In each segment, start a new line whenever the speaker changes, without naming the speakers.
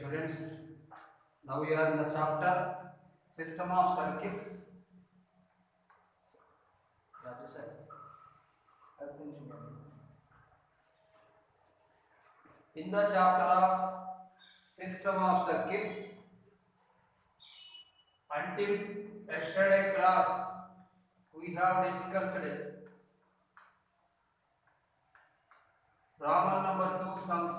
students, now we are in the chapter System of Circuits. In the chapter of System of Circuits, until yesterday class, we have discussed Roman number 2 sums.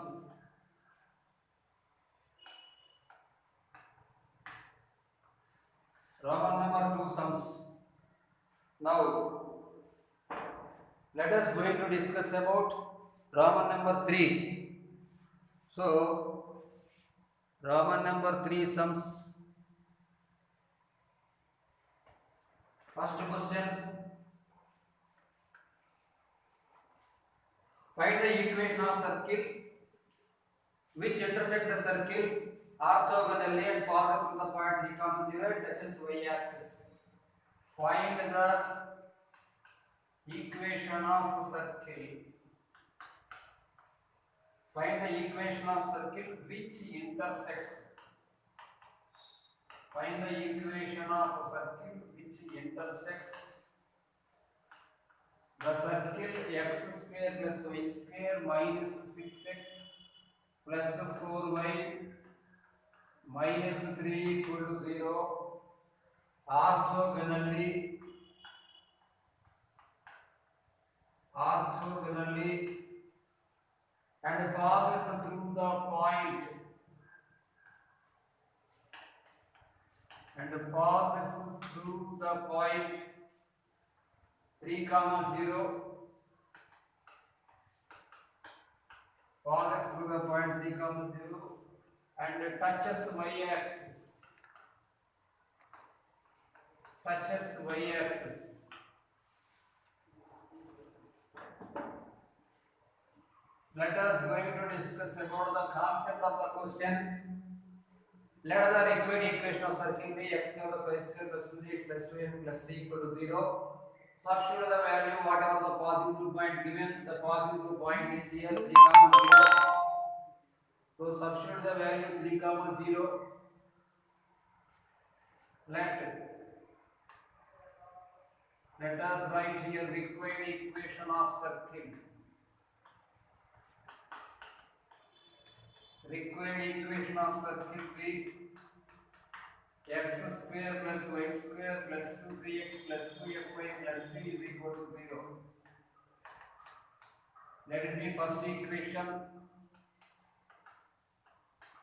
Roman number 2 sums. Now, let us going to discuss about Roman number 3. So, Roman number 3 sums. First question. Find the equation of circle which intersect the circle orthogonally and pass through the point 3, 0 and touches y-axis. Find the equation of circle. Find the equation of circle which intersects. Find the equation of circle which intersects the circle x square plus y square minus 6x plus 4y minus 3 equal to 0 orthogonally and passes through the point point 3, 0 passes through the point 3, 0 and touches y-axis. Let us going to discuss about the concept of the question. Let the required equation of circle be x square plus y square plus 2x plus 2m plus c equal to 0. Substitute the value whatever the passing through point given. The passing through point is here 3, 0. So substitute the value 3, 0. Let us write here required equation of circle. Required equation of circle be x square plus y square plus 2 3x plus 2fy plus c is equal to 0. Let it be first equation.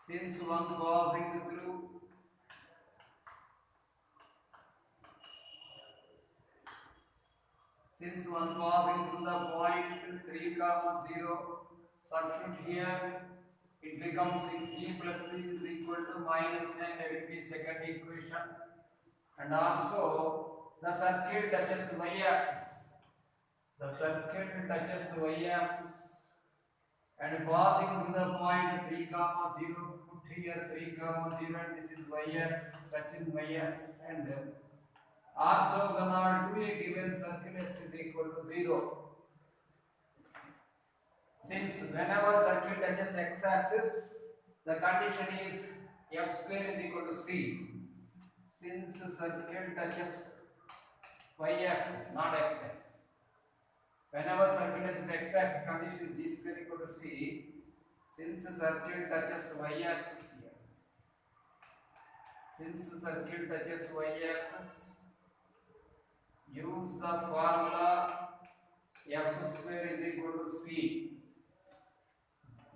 Since one passing through the point 3, 0, substitute here. It becomes 6g plus c is equal to minus 9. Let it be second equation. And also the circle touches y-axis. And passing through the point 3, 0. Put here 3, 0 and this is y-axis, touching y-axis and orthogonal to a given circle s is equal to 0. Since whenever circle touches x-axis, the condition is f square is equal to c. Since circle touches y-axis, not x-axis. Whenever circle touches x-axis, condition is g square equal to c. Since circle touches y-axis here. Use the formula f square is equal to c.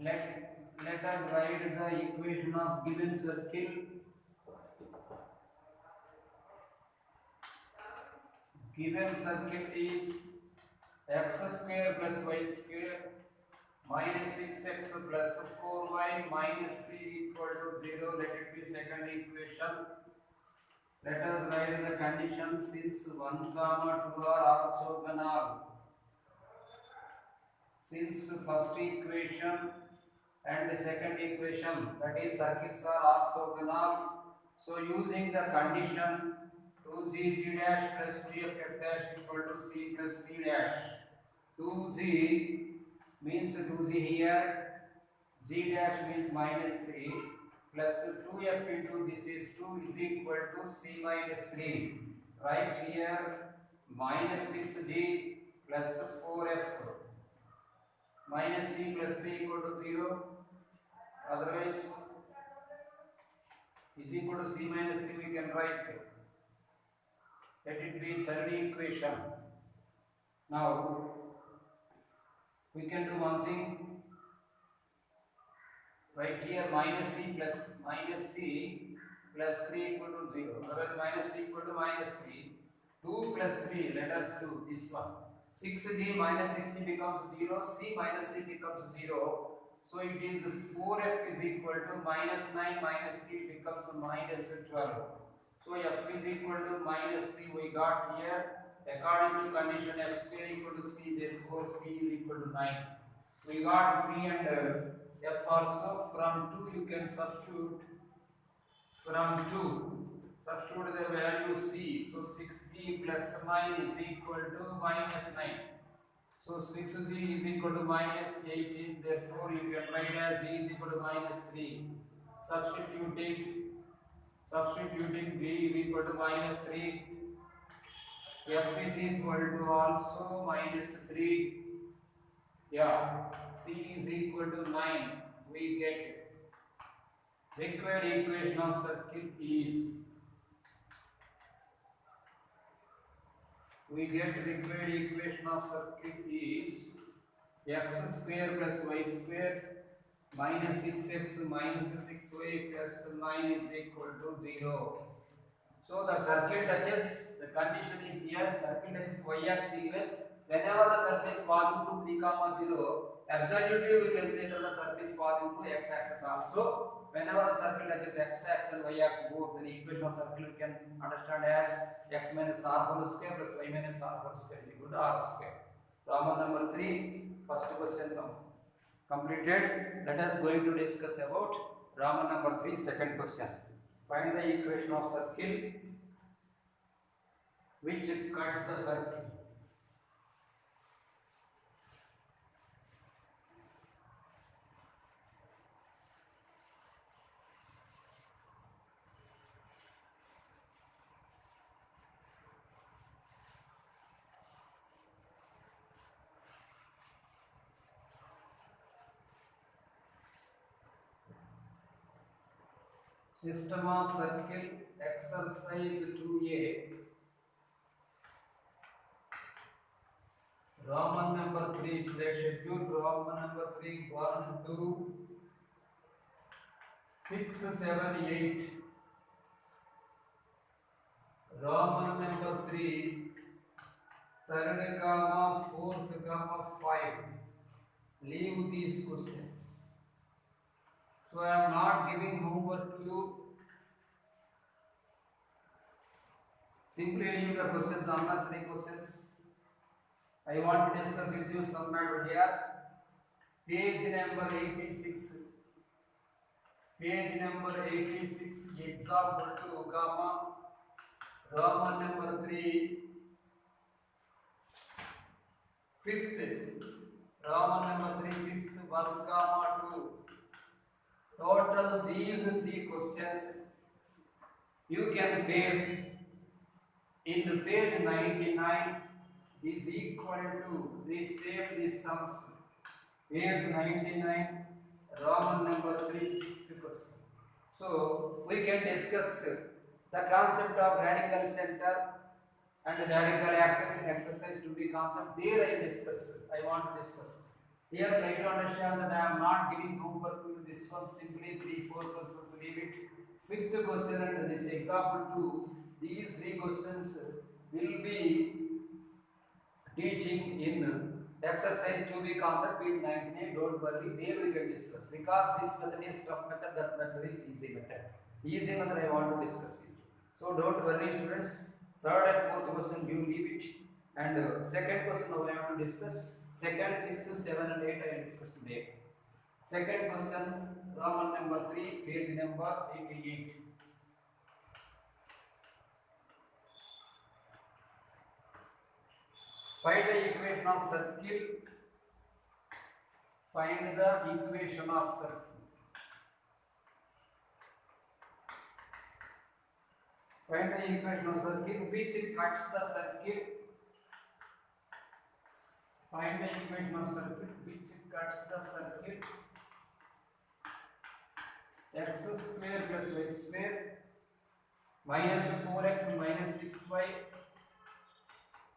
Let us write the equation of given circle. Given circle is x square plus y square minus 6x plus 4y minus 3 equal to 0. Let it be second equation. Let us write the condition since 1, 2 are orthogonal. Since first equation and the second equation, that is circuits are orthogonal, so using the condition 2g dash plus 3f dash equal to c plus c dash. 2g means 2g here, g dash means minus 3, plus 2f into this is 2 is equal to c minus 3. Right here minus 6g plus 4f minus c plus 3 equal to 0. Otherwise is equal to c minus 3 we can write. Let it be third equation. Now we can do one thing. Right here minus c plus 3 equal to 0. Otherwise minus c equal to minus 3. 2 plus 3, let us do this one. 6g minus 6g becomes 0, c minus c becomes 0. So it is 4f is equal to minus 9 minus 3 becomes minus 12. So f is equal to minus 3 we got here. According to condition f square equal to c, therefore c is equal to 9. We got c and f also. From 2 you can substitute. From 2 substitute the value c. So 6g plus 9 is equal to minus 9. So 6g is equal to minus 18. Therefore you can write as g is equal to minus 3. Substituting b is equal to minus 3. F is equal to also minus 3. Yeah, c is equal to 9. We get required equation of circle is x square plus y square minus 6x minus 6y plus 9 is equal to 0. So the circle touches, the condition is here, circle touches y-axis given. Whenever the circle is passing through 3, 0, absolutely we can say that the circle is passing through x-axis also. Whenever the circle touches x-axis and y-axis both, then the equation of circle we can understand as x minus r whole square plus y minus r whole square is equal to r square. Problem number 3, first question completed. Let us going to discuss about Roman number 3, second question. Find the equation of circle which cuts the circle. System of circle exercise 2a. Roman number 3 today schedule. Roman number 3 1 2 6 7 8. Roman number 3 third comma fourth comma 5. Leave these questions. So I am not giving homework to you. Simply leave the questions, unnecessary questions. I want to discuss with you some matter here. Page number 86. Page number 86. Example 2, comma. Roman number 3. Fifth. Roman number 3. Fifth. 1, comma 2. Total these 3 questions you can face in page 99 is equal to this same these sums. Page 99 Roman number 3 sixth question. So we can discuss the concept of radical center and radical axis in exercise 2b concept. There I want to discuss. Here try to understand that I am not giving homework to this one, simply 3 4 questions leave it. Fifth question and this example 2, these 3 questions will be teaching in exercise 2b concept page 99. Don't worry, there we can discuss, because this method is tough method, that method is easy method. Easy method I want to discuss with you. So don't worry students, third and fourth question you leave it, and second question now I want to discuss. Second, sixth, 7 and 8 I will discuss today. Second question, Roman number 3, page number 88. Find the equation of circle. Find the equation of circle. Find the equation of circle which cuts the circle. Find the equation of circle which cuts the circle. X square plus y square minus 4x minus 6y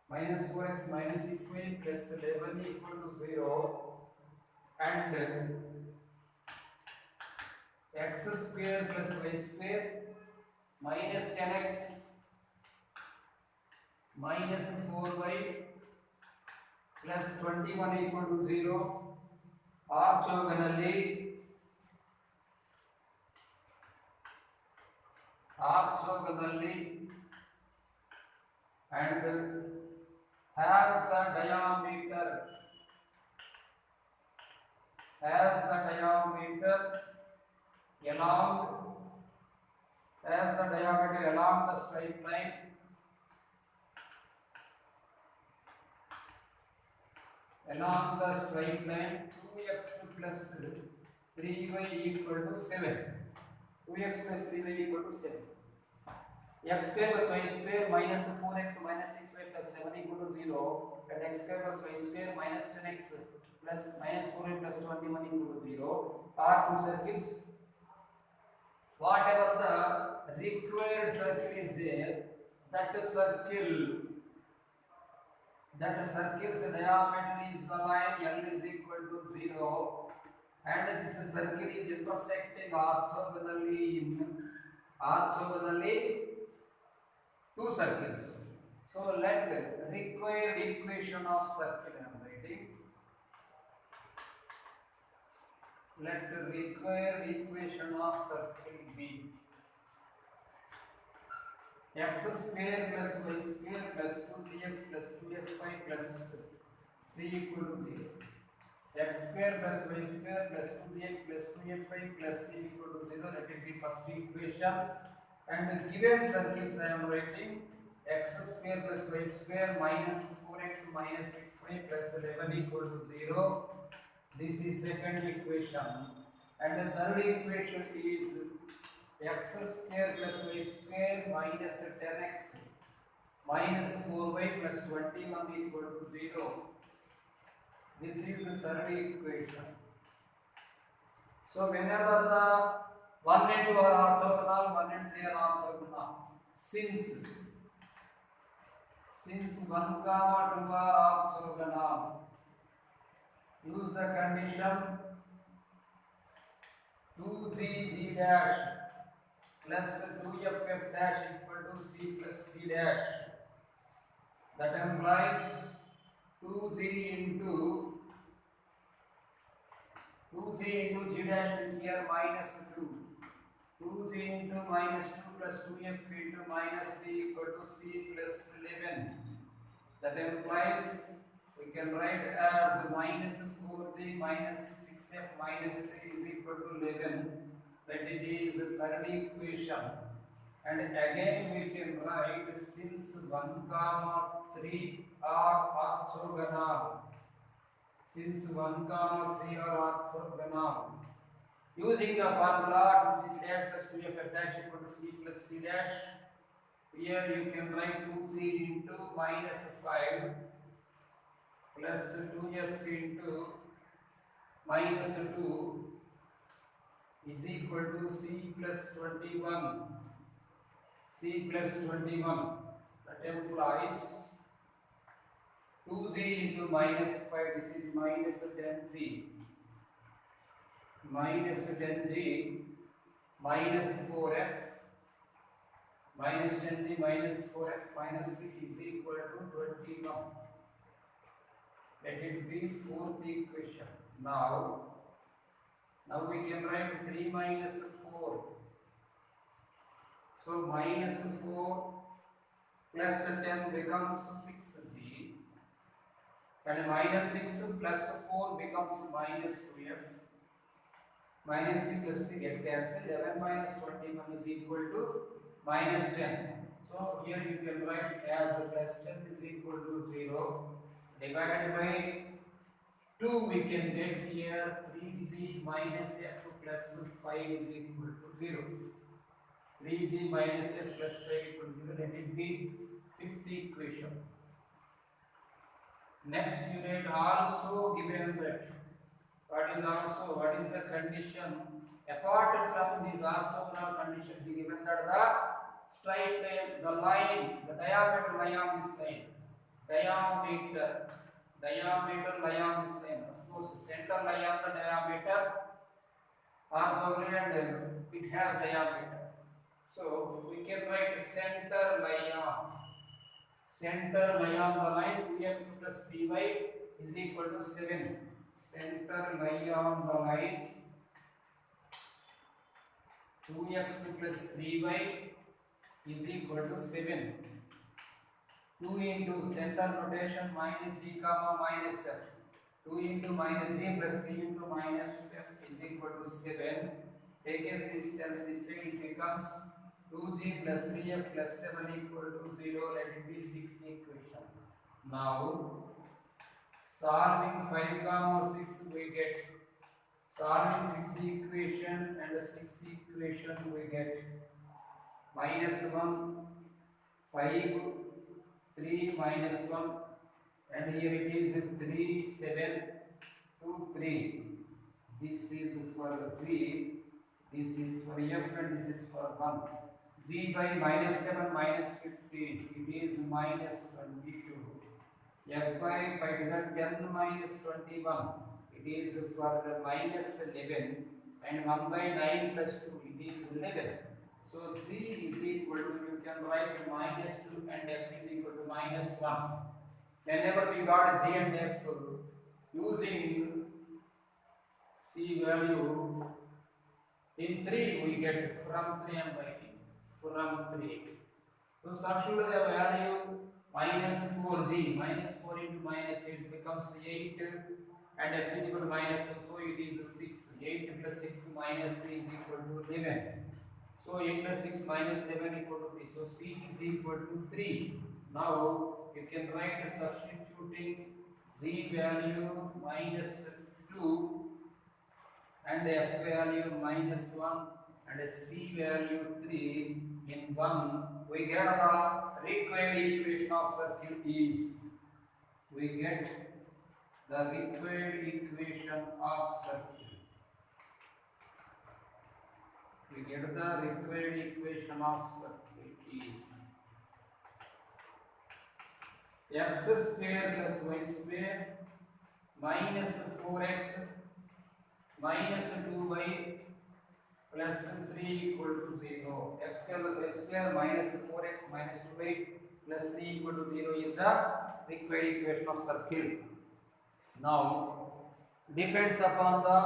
minus 4x minus 6y plus 11 equal to 0 and x square plus y square minus 10x minus 4y plus 21 equal to 0 orthogonally and has the diameter along the straight line along the straight line 2x plus 3y equal to 7. 2x plus 3y equal to 7. X square plus y square minus 4x minus 6y plus 7 equal to 0 and x square plus y square minus 10x plus minus 4y plus 21 equal to 0 are two circles. Whatever the required circle is there, that circle's diameter is the line L is equal to 0 and this circle is intersecting orthogonally two circles. So let required equation of circle I am writing. Let the required equation of circle be x square plus y square plus 2x plus 2fy plus c equal to 0. X square plus y square plus 2x plus 2fy plus c equal to 0. That will be first equation. And the given circles I am writing x square plus y square minus 4x minus 6y plus 11 equal to 0. This is second equation. And the third equation is x square plus y square minus 10x minus 4y plus 21 equal to 0. This is the third equation. So whenever the 1 and 2 are orthogonal, 1 and 3 are orthogonal. Since 1, 2 are orthogonal, use the condition 2g dash plus 2f dash equal to c plus c dash. That implies 2g into g dash means here minus 2. 2g into minus 2 plus 2f into minus 3 equal to c plus 11. That implies we can write as minus 4g minus 6f minus 3 is equal to 11. That it is the third equation. And again we can write since 1, 3 are orthogonal. Since 1, 3 are orthogonal. Using the formula 2g dash plus 2f dash equal to c plus c dash. Here you can write 2g into minus 5 plus 2f into minus 2 is equal to c plus 21. C plus 21. That implies 2g into minus 5. This is minus 10g. Minus 10g minus 4f minus 10g minus 4f minus 6 is equal to 21. Let it be fourth equation. Now we can write 3 minus 4. So minus 4 plus 10 becomes 6g and minus 6 plus 4 becomes minus 2f. Minus c plus c get cancelled. 11 minus 21 is equal to minus 10. So here you can write as plus 10 is equal to 0 divided by 2. We can get here 3g minus f plus 5 is equal to 0. 3g minus f plus 5 equal to 0. Let it be fifth equation. Next unit also given that what is the condition apart from this orthogonal condition given that the straight line, the diameter lie on this line, diameter lie on this line, of course center lie on the diameter orthogonal and it has diameter, so we can write center lie on the line 2x plus 3y is equal to 7. Center lie on the line 2x plus 3y is equal to 7. 2 into center notation minus g comma minus f. 2 into minus g plus 3 into minus f is equal to 7. Taken this term this side, it becomes 2g plus 3f plus 7 equal to 0. Let it be sixth equation. Now solving 5 comma 6 we get, solving fifth equation and the sixth equation we get minus 1 5 3 minus 1 and here it is 3 7 2 3. This is for g, this is for f and this is for 1. G by minus 7 minus 15, it is minus 22. F by 5 that 10 minus 21, it is for the minus 11 and 1 by 9 plus 2, it is 11. So G is equal to, you can write minus 2 and F is equal to minus 1. Whenever we got G and F using C value in 3 we get from 3 and by from 3. So substitute the value minus 4g, minus 4 into minus 8 becomes 8 and f is equal to minus 1, so it is 6. 8 plus 6 minus 3 is equal to 11. So 8 plus 6 minus 11 equal to 3. So C is equal to 3. Now you can write substituting z value minus 2 and f value minus 1 and C value 3 in 1, we get the required equation of circle is, we get the required equation of circle. We get the required equation of circle is x square plus y square minus 4x minus 2y plus 3 equal to 0. X square plus y square minus 4x minus 2y plus 3 equal to 0 is the required equation of circle. Now depends upon the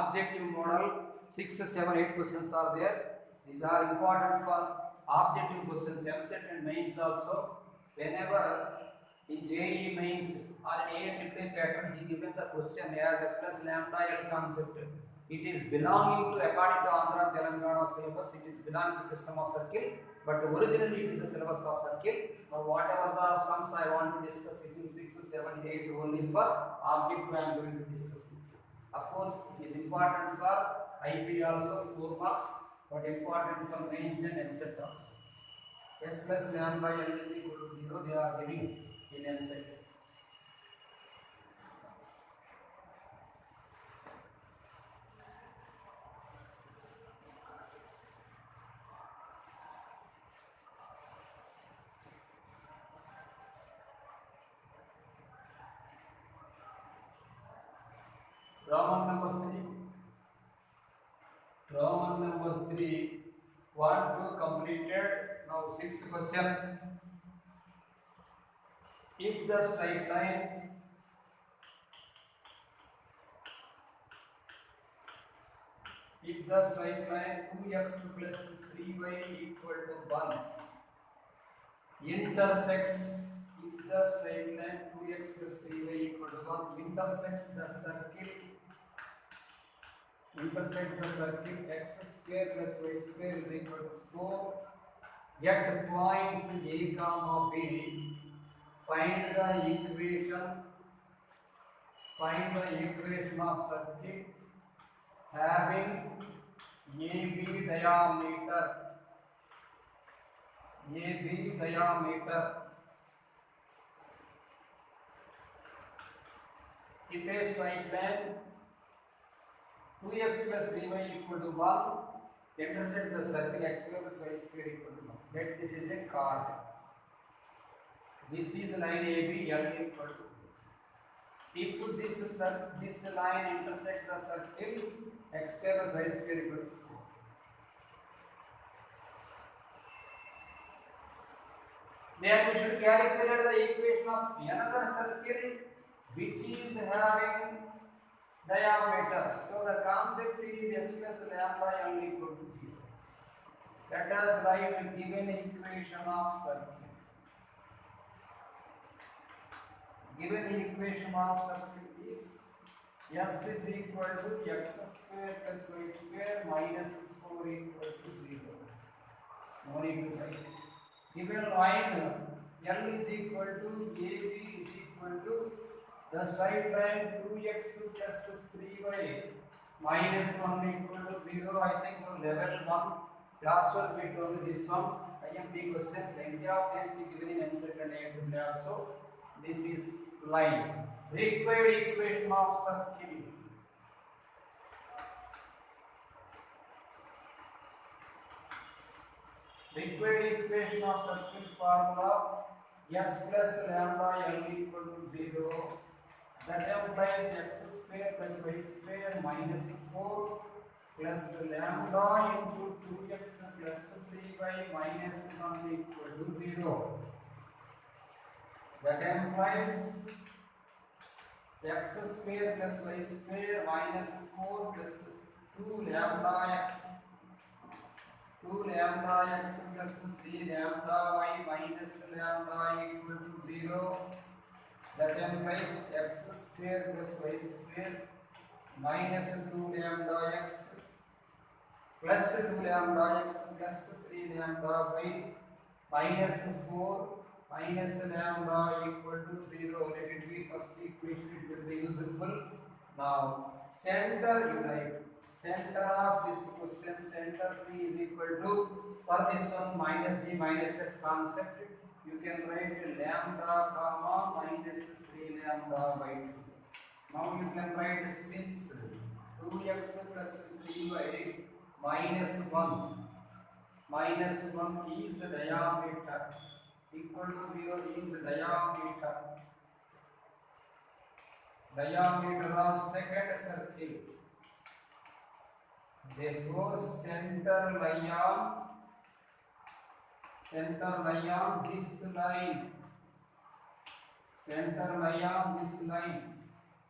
objective model. 6, 7, 8 questions are there. These are important for objective questions, MCET and mains also. Whenever in JEE mains or AIIMS pattern, he given the question as S plus lambda L concept. It is belonging to, according to Andhra and Telangana syllabus, it is belonging to system of circle, but originally it is the syllabus of circle. But whatever the sums I want to discuss, it is 6, 7, 8 only for objective I am going to discuss. Of course, it is important for IP also 4 marks, but important for mains and MCET also. S plus lambda L is equal to 0, they are giving in MCET. Roman number 3. Roman number 3. 1, 2 completed. Now 6th question. If the straight line if the straight line 2x plus 3y equal to 1 intersects, if the straight line 2x plus 3y equal to 1 intersects the circle x square plus y square is equal to 4 at points a comma b, find the equation of circle having AB diameter AB diameter. If a straight line 2x plus 3y equal to 1 intersect the circle x square plus y square equal to 1. Let this is a chord. This is the line AB, L equal to. If this line intersect the circle x square plus y square equal to 4. Then we should calculate the equation of another circle which is having diameter. So the concept is s plus lambda L equal to 0. Let us write the given equation of circle. Given equation of circle is s is equal to x square plus y square minus 4 equal to 0. No need to write. Given line L is equal to AB is equal to the straight line 2x plus 3y minus 1 equal to 0. I think on level 1, last one we told this one. IMP question, plenty of times given in MCET and AFW also. This is line. Required equation of circle. Required equation of circle formula s plus lambda L equal to 0. That implies x square plus y square minus 4 plus lambda into 2x plus 3y minus 1 equal to 0. That implies x square plus y square minus 4 plus 2 lambda x plus 3 lambda y minus lambda equal to 0. That implies x square plus y square minus 2 lambda x plus 2 lambda x plus 3 lambda y minus 4 minus lambda equal to 0. Let it be first equation, it will be useful. Now, center you write. Center of this question, center C is equal to, for this one minus G minus F concept, you can write lambda comma minus 3 lambda by 2. Now you can write since 2x plus 3y minus 1 is diameter equal to 0 is diameter of second circle. Therefore, center lie on this line. Center lie on this line.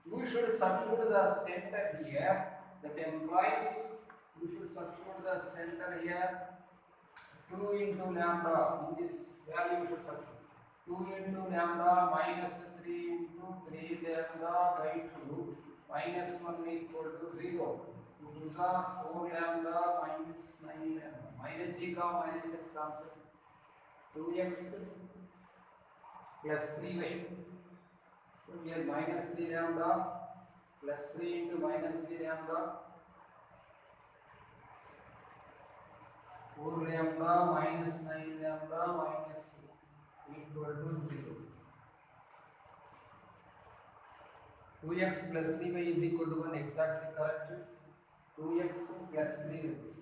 You should substitute the center here. That implies you should substitute the center here. 2 into lambda. In this value, you should substitute 2 into lambda minus 3 into 3 lambda by 2 minus 1 equal to 0. 2s are 4 lambda minus 9 lambda minus g का minus f concept 2x plus 3y. So here minus 3 lambda plus 3 into minus 3 lambda 4 lambda minus 9 lambda minus 2 equal to 0. 2x plus 3y is equal to 1, exactly correct. 2x plus 3 is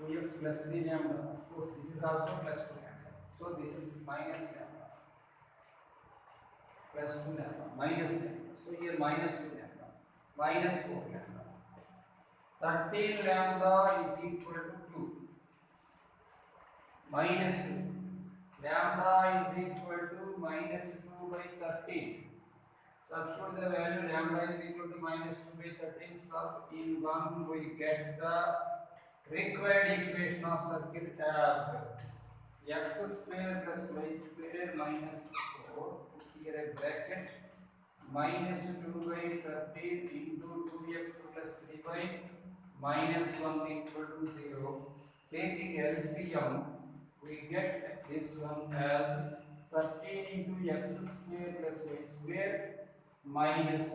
2x plus 3 lambda. Of course, this is also plus 2 lambda. So this is minus lambda plus 2 lambda minus lambda. So here minus 2 lambda minus 4 lambda. 13 lambda is equal to 2 minus 2. Lambda is equal to minus 2 by 13. Substitute the value lambda is equal to minus 2 by 13. Sub in 1 we get the required equation of circle as x square plus y square minus 4. Here a bracket minus 2 by 13 into 2x plus 3y minus 1 equal to 0. Taking LCM, we get this one as 13 into x square plus y square minus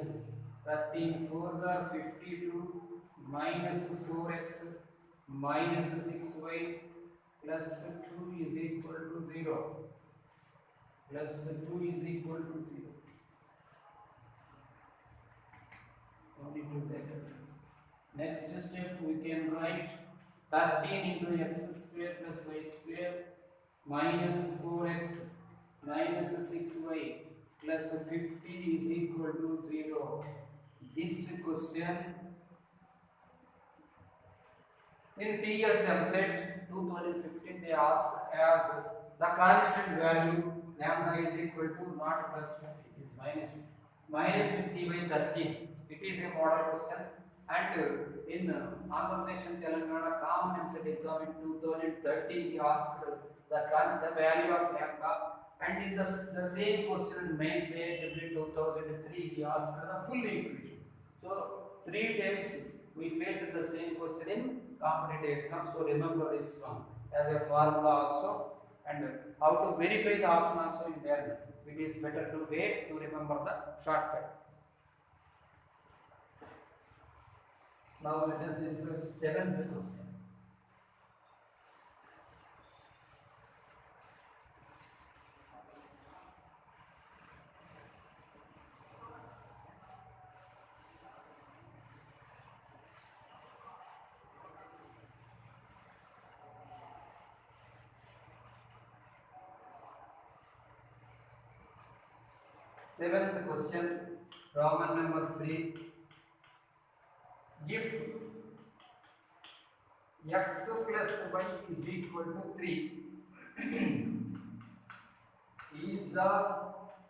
13 4s are 52 minus 4x minus 6y plus 2 is equal to 0, plus 2 is equal to 0. Only to that. Next step we can write 13 into x square plus y square minus 4x minus 6y plus 50 is equal to 0. This question in TSM set 2015 they asked as the constant value lambda is equal to not plus 50, it is minus 50 by 30. It is a model question, and in Andhra Pradesh and Telangana common and set exam in 2013 he asked the value of lambda, and in the same question in mains AHW 2003 he asked the full equation. So 3 times we faced the same question in competitive exam, so remember this one as a formula also, and how to verify the option also in there. It is better to wait to remember the shortcut. Now let us discuss 7th question. Seventh question, Roman number 3. If x plus y is equal to 3 is the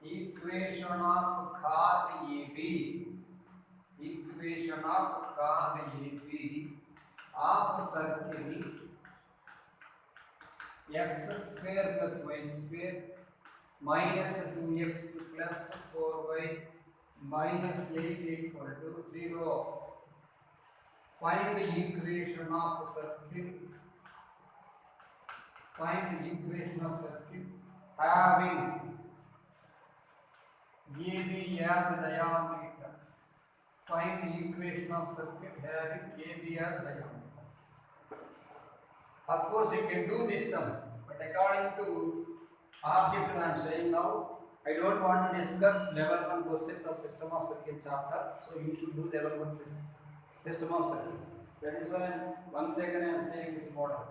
equation of chord AB, equation of chord AB of circle x square plus y square minus 2x plus 4y minus 8 equal to 0. Find the equation of circle. Find the equation of circle having AB as diameter. Find the equation of circle having AB as diameter. Of course, you can do this sum, but according to object I am saying now, I don't want to discuss level 1 questions of system of circle chapter, so you should do level 1 system of circle. That is why once again I am saying this model.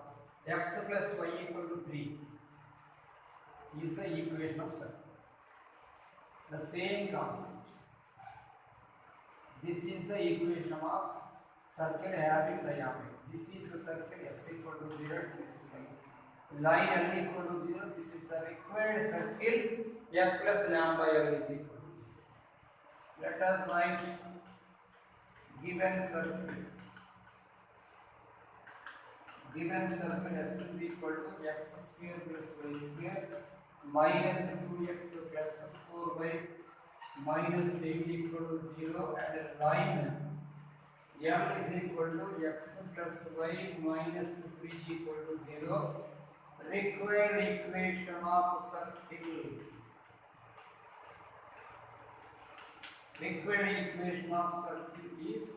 X plus y equal to 3 is the equation of circle. The same concept. This is the equation of circle having diameter. This is the circle S equal to 0. This is the line L equal to 0. This is the required circle S plus lambda L is equal to 0. Let us write given circle. Given circle S is equal to x square plus y square minus 2x plus 4y minus 8 equal to 0, and line M is equal to x plus y minus 3 equal to 0. Required equation of circle. Required equation of circle is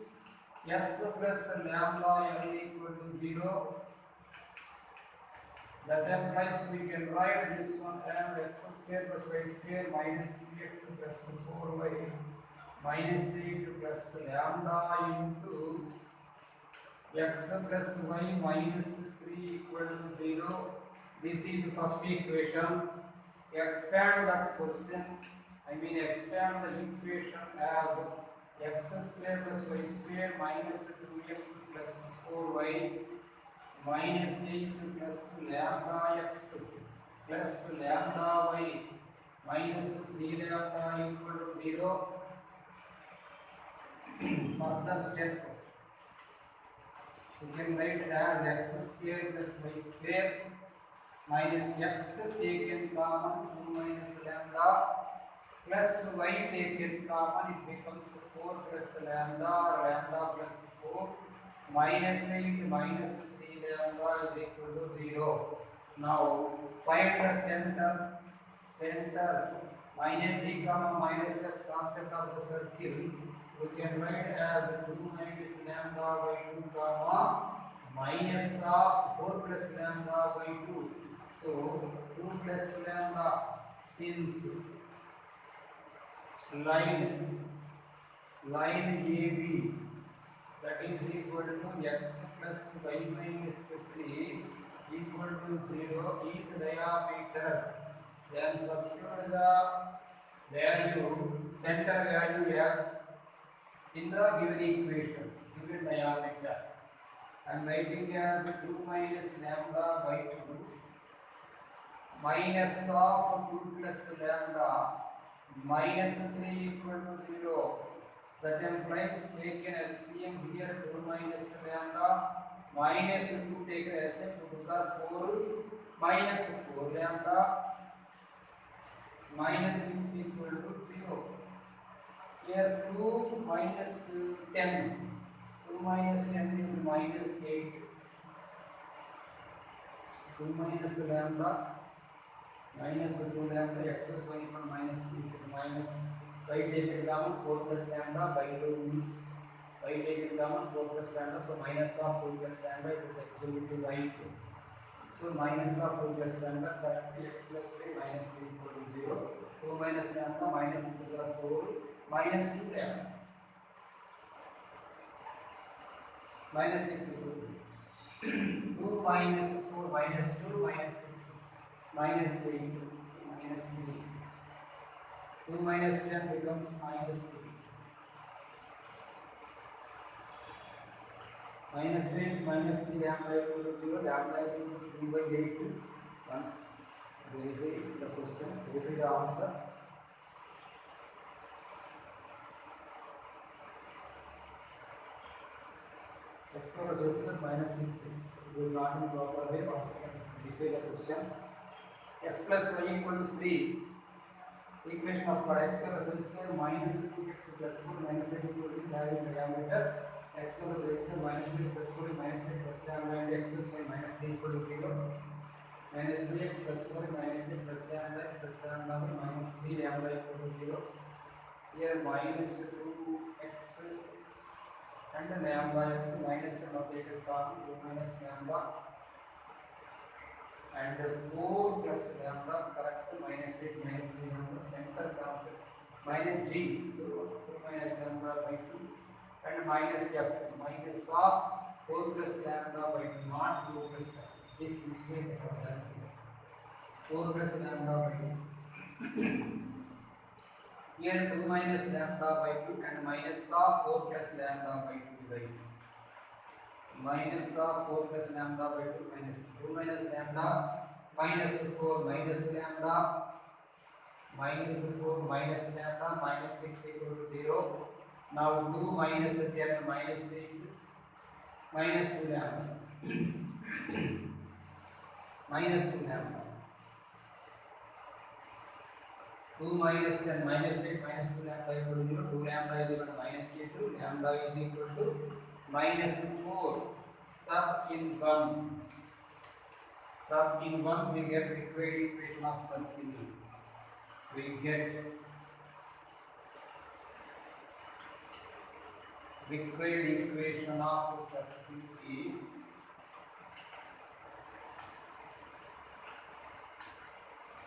S plus lambda L equal to 0. That implies we can write this one as x square plus y square minus 2x plus 4y minus 8 plus lambda into x plus y minus 3 equal to 0. This is the first equation. Expand that question. Expand the equation as x square plus y square minus 2x plus 4y minus 8 plus lambda x plus lambda y minus 3 lambda equal to 0. Further step, you can write as x square plus y square minus x taken common 2 minus lambda plus y taken common, it becomes 4 plus lambda plus 4 minus 8 minus 3 lambda is equal to 0. Now find the center minus g comma minus f concept of the circle. We can write as 2 minus lambda by 2 comma minus of 4 plus lambda by 2. So 2 plus lambda, since line AB that is equal to x plus y minus 3 equal to 0 is diameter. Then substitute the value, center value as in the given equation, given diameter. I am writing as 2 minus lambda by 2 minus of 2 plus lambda minus 3 equal to 0. That implies taken LCM here 2 minus lambda minus 2 taken LCM 2 are 4 minus 4 lambda minus 6 equal to 0. Here 2 minus 10. 2 minus 10 is minus 8. 2 minus lambda minus 2 lambda x plus y equal minus 3 is minus y taken common 4 plus lambda by 2 means y taken common 4 plus lambda, so minus of 2 plus lambda it is actually to y. So minus of 2 plus lambda correctly x plus y minus 3 equal to 0. 2 minus lambda minus 2 plus 4 minus 2 lambda minus 6 equal to 2 minus 4 minus 2 minus 6 minus 8 minus 3. 2 minus 10 becomes minus 3. Minus 8 minus 3 lambda equal to 0. Lambda equal to 3 by 8. Once verify the question, verify the answer. X square is also minus 6 6. It was not in proper way. Once again verify the question. X plus y equal to 3. Equation of x square plus y square minus 2x plus 4 minus 8 equal to diameter. X square plus y square minus 2 plus 4 minus 8 plus lambda x plus y minus 3 equal to 0. Minus 3x plus 4 minus 8 plus lambda minus 3 lambda equal to 0. Here minus 2x and lambda x minus updated column 2 minus lambda and 4 plus lambda correct minus 8 minus 3 lambda center concept minus g 2 minus lambda by 2 and minus f minus of 4 plus lambda by 2 not 2 plus lambda. This mistake I have done here. 4 plus lambda by 2. Here 2 minus lambda by 2 and minus of 4 plus lambda by 2 by 2. Minus of 4 plus lambda by 2 minus 2 minus lambda minus 4 minus lambda minus 4 minus lambda minus 6 equal to 0. Now 2 minus 10 minus 8 minus 2 lambda minus 2 lambda 2 minus 10 minus 8 minus 2 lambda equal to 0. 2 lambda is equal to minus 8. Lambda is equal to minus 4. Sub in 1. Sub in 1 we get required equation of circle. We get required equation of circle is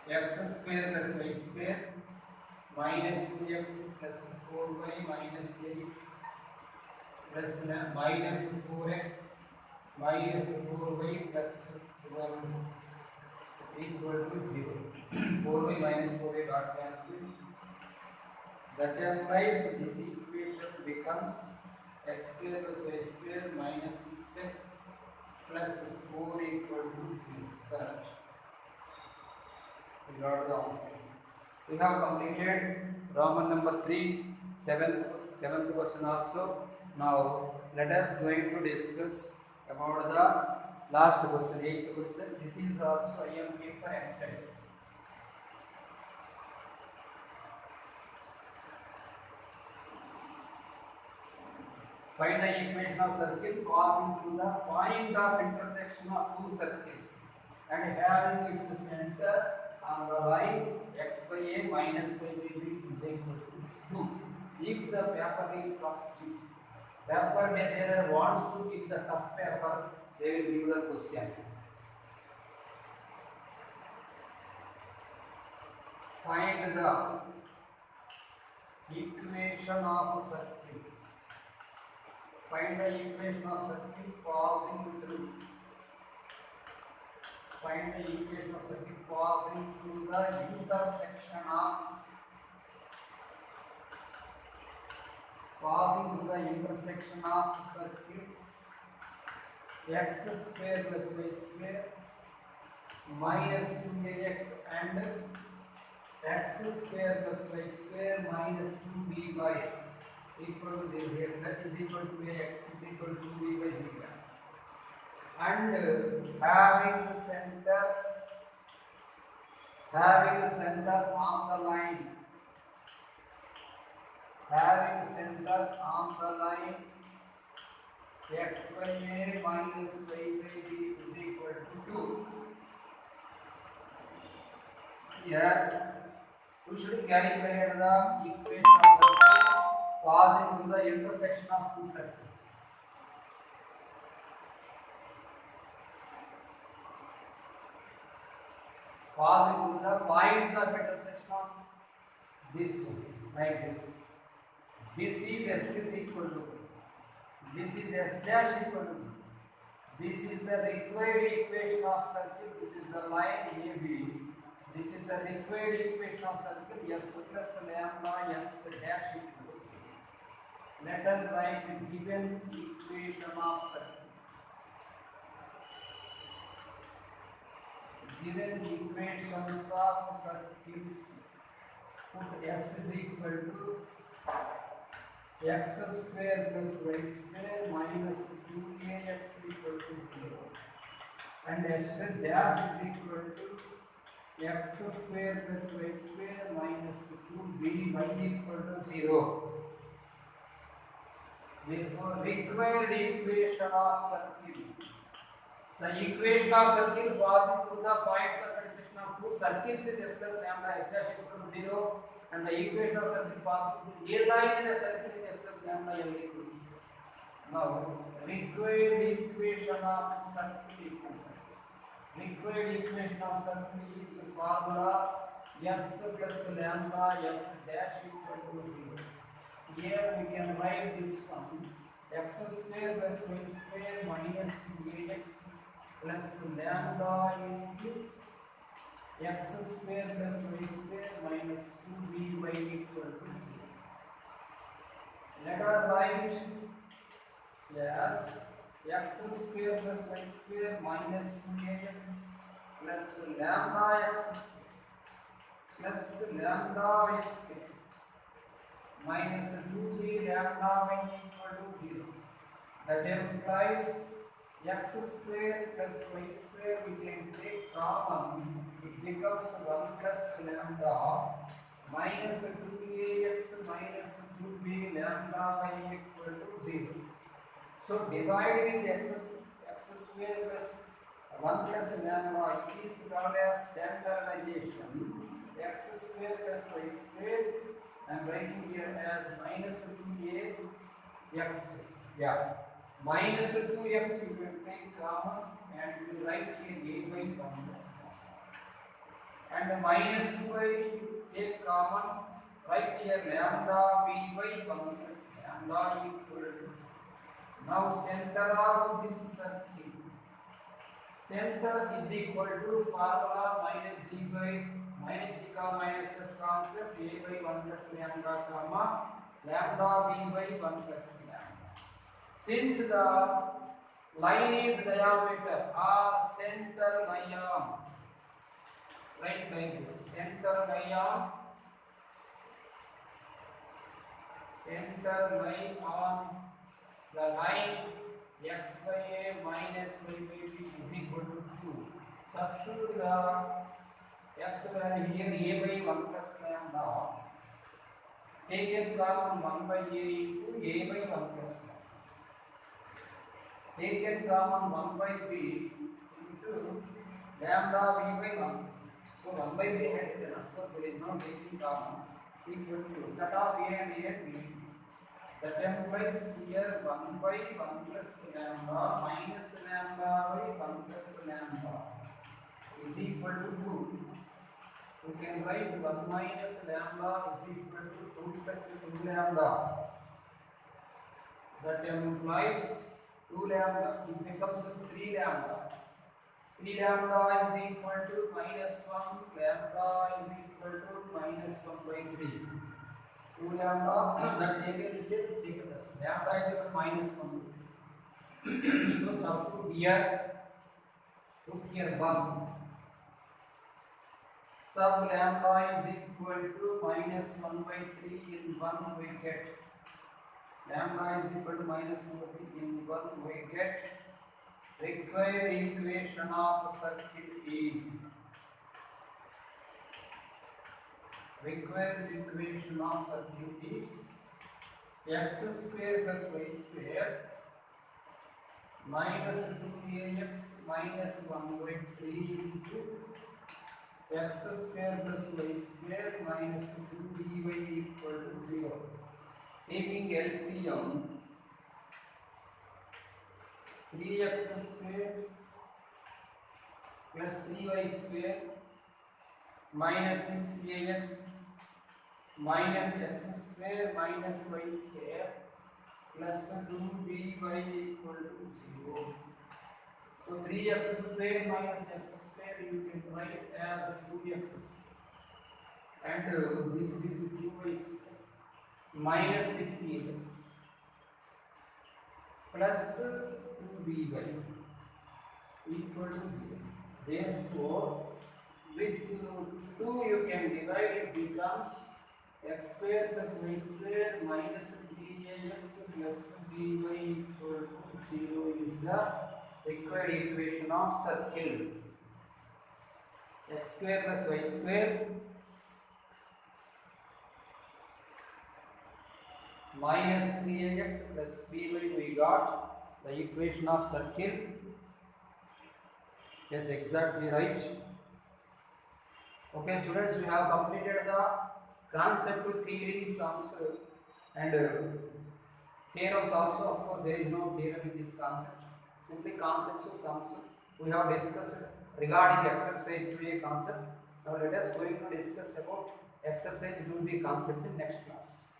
x square plus y square minus 2x plus 4y minus 8 plus minus 4x minus 4y plus 12 equal to 0. 4y minus 4y got cancelled. That implies this equation becomes x square plus y square minus 6x plus 4 equal to 0. Correct. We got the answer. We have completed Roman number 3, 7th question also. Now let us going to discuss about the last question, 8th question. This is also IMP for MSET. Find the equation of circle passing through the point of intersection of two circles and having its center on the line x by a minus y by b is equal to 2. If the paper is tough, if paper designer wants to keep the tough paper they will give the question. Find the equation of circuit. Find the equation of circuit passing through. Find the equation of circuit passing through the intersection of circuits x square plus y square minus 2ax and x square plus y square minus 2by equal to here, that is equal to ax is equal to b by b, and having the center on the line, x by a minus y by b is equal to 2. Here we should calculate the equation of circuit passing through the intersection of two circuits. Passing through the points of intersection of this one, like this. This is S is equal to, this is S dash equal to, this is the required equation of circuit, this is the line AB, this is the required equation of circuit S plus lambda S dash equal to. Let us write the given equation of circuit. Given equations of circuits, put S is equal to x square plus y square minus 2ax equal to 0, and S dash is equal to x square plus y square minus 2by equal to 0. Therefore, required equation of circuit. The equation of circuit passing through the points of intersection of two circuits is S plus lambda S dash equal to 0, and the equation of circuit passing through a line in a circuit is S plus lambda L equal to 0. Now, required equation of circuit. Required equation of circuit is the formula S plus lambda S dash equal to 0. Here we can write this one, x square plus y square minus 2ax plus lambda into x square plus y square minus 2b by equal to 0. Let us write as x square plus y square minus 2ax plus lambda x plus lambda y square minus 2b lambda y equal to 0. That implies x square plus y square we can take common, it becomes 1 plus lambda minus 2ax minus 2b lambda y equal to 0. So divide with x square plus 1 plus lambda, it is called as standardization. X square plus y square, I am writing here as minus 2ax. Yeah. Minus 2x you will take common and you will write here a by common. And minus 2y take common, write here lambda b by common plus lambda equal to. Now center of this circuit. Center is equal to formula minus g by minus g comma minus f concept a by 1 plus lambda comma lambda b by 1 plus lambda. Since the line is diameter or center line, right like this, center line on the line x by a minus y by b is equal to 2. Substitute the x value here a by 1 plus lambda. Take it common 1 by a into a by 1 plus lambda. Take it common 1 by b into lambda b by 1. So 1 by b had it, of course there is no taking common, equal to cut off a and b. That implies here 1 by 1 plus lambda minus lambda by 1 plus lambda is equal to 2. You can write 1 minus lambda is equal to 2 plus 2 lambda. That implies 2 lambda, it becomes 3 lambda. 3 lambda is equal to minus 1, lambda is equal to minus 1 by 3. 2 lambda, that taken is taken as lambda is equal to minus 1. So substitute here, put here 1. Sub lambda is equal to minus 1 by 3 in 1 we get. Lambda is equal to minus 1 by 3 in 1 we get. Required equation of circuit is x square plus y square minus 2ax minus 1 by 3 into x square plus y square minus 2dy equal to 0. Taking LCM, 3x square plus 3y square minus 6ax minus x square minus y square plus 2dy equal to 0. So 3x square minus x square you can write as 2x square, and this is 2y square minus 6ax plus 2by equal to 0. Therefore, with 2 you can divide, it becomes x square plus y square minus 3ax plus by equal to 0 is the required equation of circle. X square plus y square minus 3ax plus by we got the equation of circle. Yes, exactly right. Okay students, we have completed the concept to theory sums and theorems also. Of course, there is no theorem in this concept, simply concepts of sums we have discussed regarding exercise 2a concept. Now let us going to discuss about exercise 2b concept in next class.